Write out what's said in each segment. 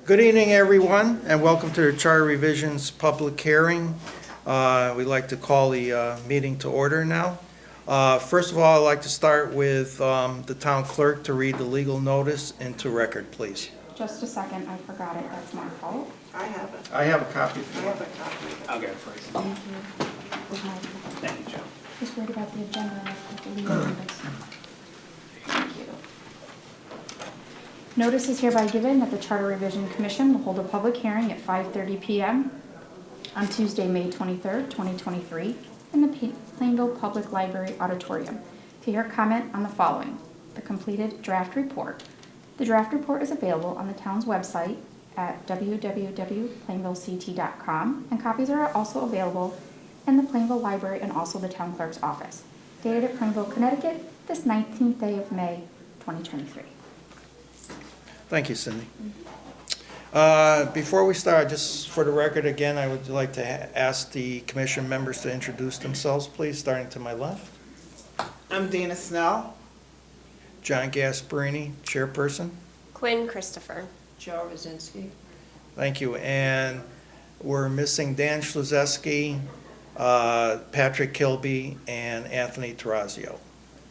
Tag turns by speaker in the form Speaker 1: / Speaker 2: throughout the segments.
Speaker 1: Good evening, everyone, and welcome to the Charter Revisions Public Hearing. We'd like to call the meeting to order now. First of all, I'd like to start with the town clerk to read the legal notice into record, please.
Speaker 2: Just a second, I forgot it, that's my fault.
Speaker 3: I have it.
Speaker 1: I have a copy.
Speaker 3: I have a copy.
Speaker 4: I'll get it first.
Speaker 2: Thank you. With my-
Speaker 4: Thank you, Joe.
Speaker 2: Just worried about the agenda, and I put the legal notice. Thank you. Notice is hereby given that the Charter Revision Commission will hold a public hearing at 5:30 PM on Tuesday, May 23rd, 2023, in the Plainville Public Library Auditorium to hear comment on the following: the completed draft report. The draft report is available on the town's website at www.plainvillect.com, and copies are also available in the Plainville Library and also the town clerk's office. Dated at Plainville, Connecticut, this 19th day of May, 2023.
Speaker 1: Thank you, Cindy. Before we start, just for the record again, I would like to ask the commission members to introduce themselves, please, starting to my left.
Speaker 3: I'm Dana Snell.
Speaker 1: John Gasparini, chairperson.
Speaker 5: Quinn Christopher.
Speaker 3: Joe Rosinski.
Speaker 1: Thank you. And we're missing Dan Schluzeski, Patrick Kilby, and Anthony Terrazio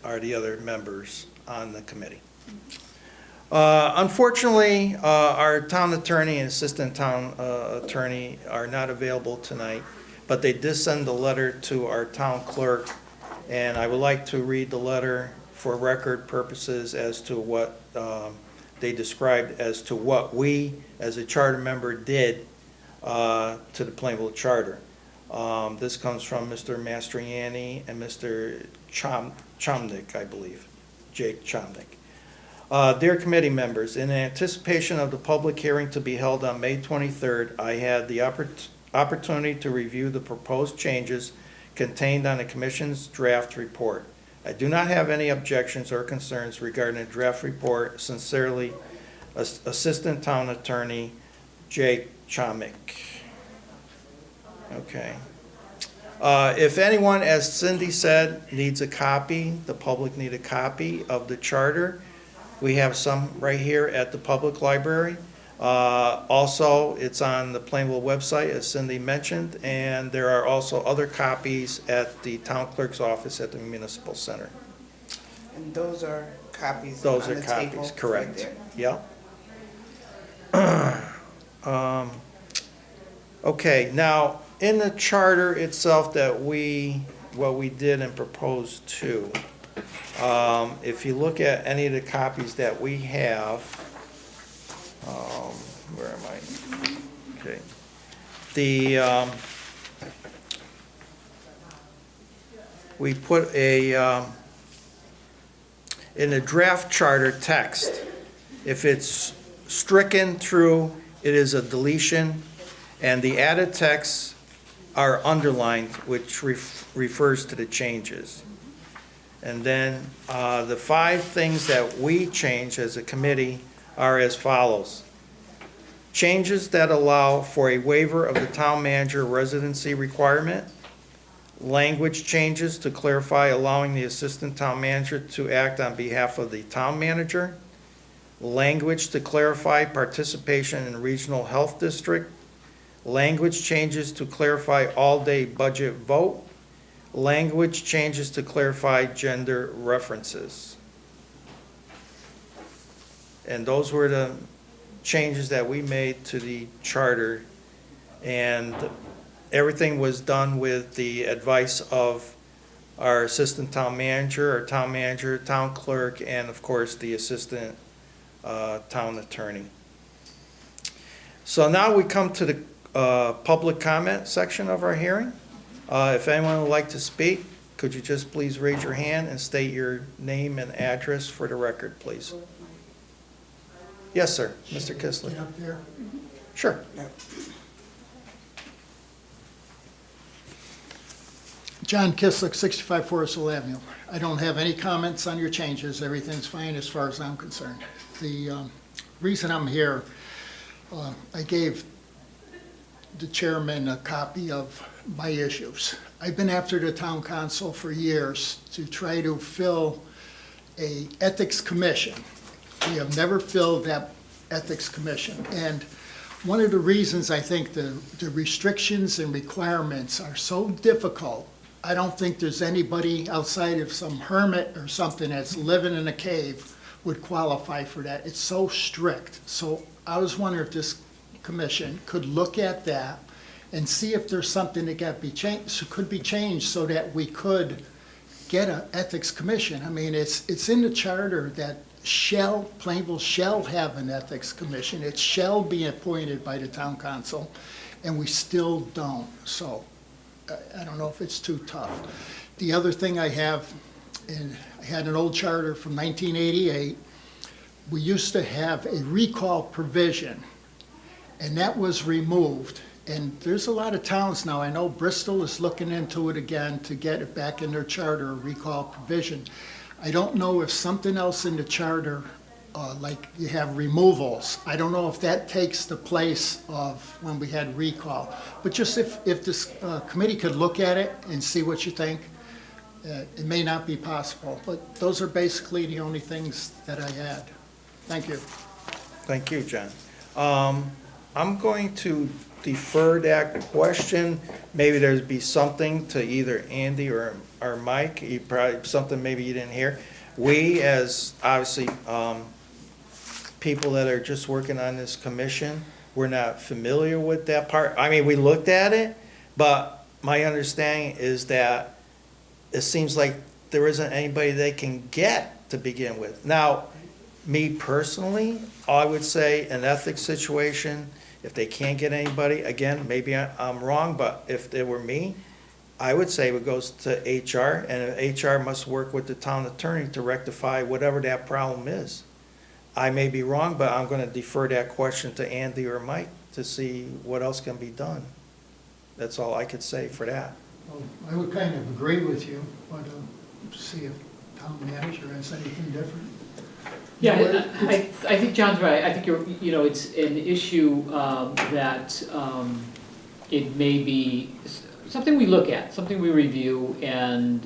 Speaker 1: are the other members on the committee. Unfortunately, our town attorney and assistant town attorney are not available tonight, but they did send a letter to our town clerk, and I would like to read the letter for record purposes as to what they described as to what we, as a charter member, did to the Plainville Charter. This comes from Mr. Mastriani and Mr. Chomnick, I believe, Jake Chomnick. Dear committee members, in anticipation of the public hearing to be held on May 23rd, I had the opportunity to review the proposed changes contained on the Commission's draft report. I do not have any objections or concerns regarding the draft report. Sincerely, Assistant Town Attorney Jake Chomnick. Okay. If anyone, as Cindy said, needs a copy, the public need a copy of the charter, we have some right here at the public library. Also, it's on the Plainville website, as Cindy mentioned, and there are also other copies at the town clerk's office at the municipal center.
Speaker 3: And those are copies
Speaker 1: Those
Speaker 3: on
Speaker 1: are
Speaker 3: the
Speaker 1: copies,
Speaker 3: table right
Speaker 1: correct.
Speaker 3: there.
Speaker 1: Yeah. Okay, now, in the charter itself that what we did and proposed to, if you look at any of the copies that we have, where am I? Okay. We put in the draft charter text, if it's stricken through, it is a deletion, and the added texts are underlined, which refers to the changes. And then the 5 things that we changed as a committee are as follows. Changes that allow for a waiver of the town manager residency requirement. Language changes to clarify allowing the assistant town manager to act on behalf of the town manager. Language to clarify participation in regional health district. Language changes to clarify all-day budget vote. Language changes to clarify gender references. And those were the changes that we made to the charter, and everything was done with the advice of our assistant town manager, town clerk, and of course the assistant town attorney. So now we come to the public comment section of our hearing. If anyone would like to speak, could you just please raise your hand and state your name and address for the record, please? Yes, sir. Mr. Kistler.
Speaker 6: Get up there.
Speaker 1: Sure.
Speaker 6: John Kislick, 65 Forest Hill Avenue. I don't have any comments on your changes. Everything's fine as far as I'm concerned. The reason I'm here, I gave the chairman a copy of my issues. I've been after the town council for years to try to fill a ethics commission. We have never filled that ethics commission. And one of the reasons I think the restrictions and requirements are so difficult, I don't think there's anybody outside of some hermit or something that's living in a cave would qualify for that. It's so strict. So I was wondering if this commission could look at that and see if there's something that could be changed so that we could get an ethics commission. I mean, it's in the charter that Plainville shall have an ethics commission. It shall be appointed by the town council, and we still don't. So I don't know if it's too tough. The other thing I have, and I had an old charter from 1988. We used to have a recall provision, and that was removed. And there's a lot of towns now, I know Bristol is looking into it again to get it back in their charter, a recall provision. I don't know if something else in the charter, like you have removals, I don't know if that takes the place of when we had recall. But just if this committee could look at it and see what you think, it may not be possible. But those are basically the only things that I had. Thank you.
Speaker 1: Thank you, John. I'm going to defer that question. Maybe there'd be something to either Andy or Mike, something maybe you didn't hear. We, as obviously people that are just working on this commission, we're not familiar with that part. I mean, we looked at it, but my understanding is that it seems like there isn't anybody they can get to begin with. Now, me personally, I would say an ethics situation, if they can't get anybody, again, maybe I'm wrong, but if it were me, I would say it goes to HR, and HR must work with the town attorney to rectify whatever that problem is. I may be wrong, but I'm gonna defer that question to Andy or Mike to see what else can be done. That's all I could say for that.
Speaker 6: Well, I would kind of agree with you, but see if town manager has anything different.
Speaker 4: Yeah, I think John's right. I think it's an issue that it may be something we look at, something we review, and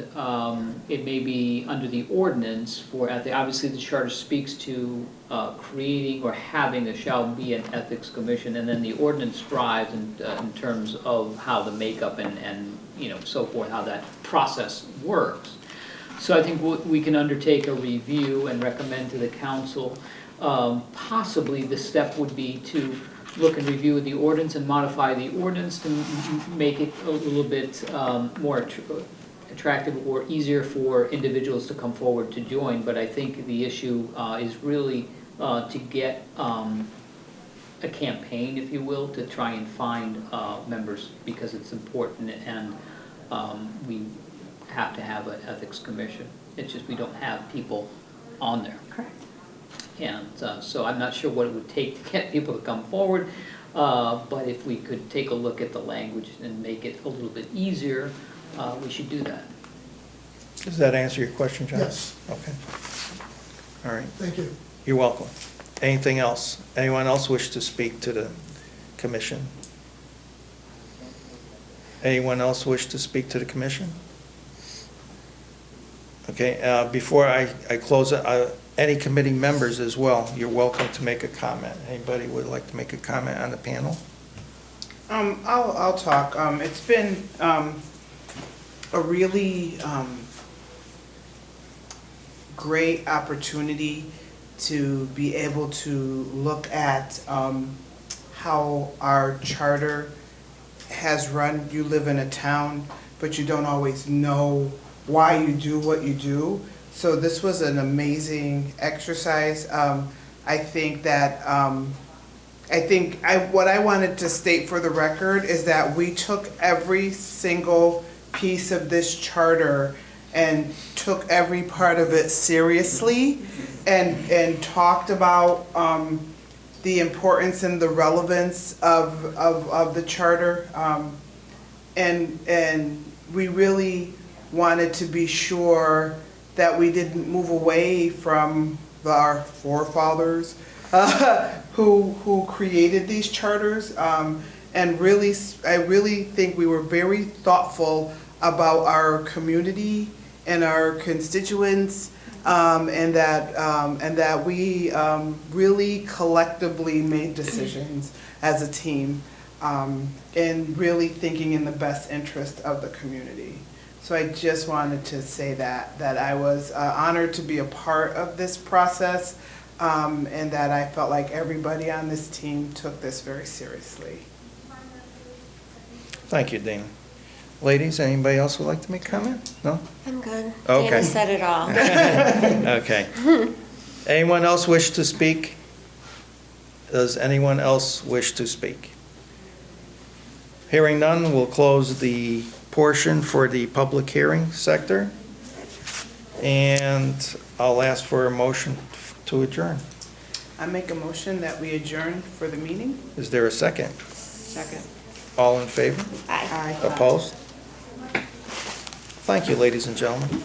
Speaker 4: it may be under the ordinance for ethics. Obviously, the charter speaks to creating or having there shall be an ethics commission, and then the ordinance drives in terms of how the makeup and so forth, how that process works. So I think we can undertake a review and recommend to the council. Possibly the step would be to look and review the ordinance and modify the ordinance to make it a little bit more attractive or easier for individuals to come forward to join. But I think the issue is really to get a campaign, if you will, to try and find members, because it's important, and we have to have an ethics commission. It's just we don't have people on there.
Speaker 2: Correct.
Speaker 4: And so I'm not sure what it would take to get people to come forward, but if we could take a look at the language and make it a little bit easier, we should do that.
Speaker 1: Does that answer your question, John?
Speaker 6: Yes.
Speaker 1: Okay. All right.
Speaker 6: Thank you.
Speaker 1: You're welcome. Anything else? Anyone else wish to speak to the commission? Anyone else wish to speak to the commission? Okay, before I close it, any committee members as well, you're welcome to make a comment. Anybody would like to make a comment on the panel?
Speaker 3: I'll talk. It's been a really great opportunity to be able to look at how our charter has run. You live in a town, but you don't always know why you do what you do. So this was an amazing exercise. I think that what I wanted to state for the record is that we took every single piece of this charter and took every part of it seriously, and talked about the importance and the relevance of the charter, and we really wanted to be sure that we didn't move away from our forefathers who created these charters, and really, I really think we were very thoughtful about our community and our constituents, and that we really collectively made decisions as a team, and really thinking in the best interest of the community. So I just wanted to say that I was honored to be a part of this process, and that I felt like everybody on this team took this very seriously.
Speaker 1: Thank you, Dana. Ladies, anybody else would like to make a comment? No?
Speaker 5: I'm good.
Speaker 1: Okay.
Speaker 5: Dana said it all.
Speaker 1: Okay. Anyone else wish to speak? Does anyone else wish to speak? Hearing none, we'll close the portion for the public hearing sector. And I'll ask for a motion to adjourn.
Speaker 3: I make a motion that we adjourn for the meeting.
Speaker 1: Is there a second?
Speaker 3: Second.
Speaker 1: All in favor?
Speaker 5: Aye.
Speaker 3: Aye.
Speaker 1: Opposed? Thank you, ladies and gentlemen.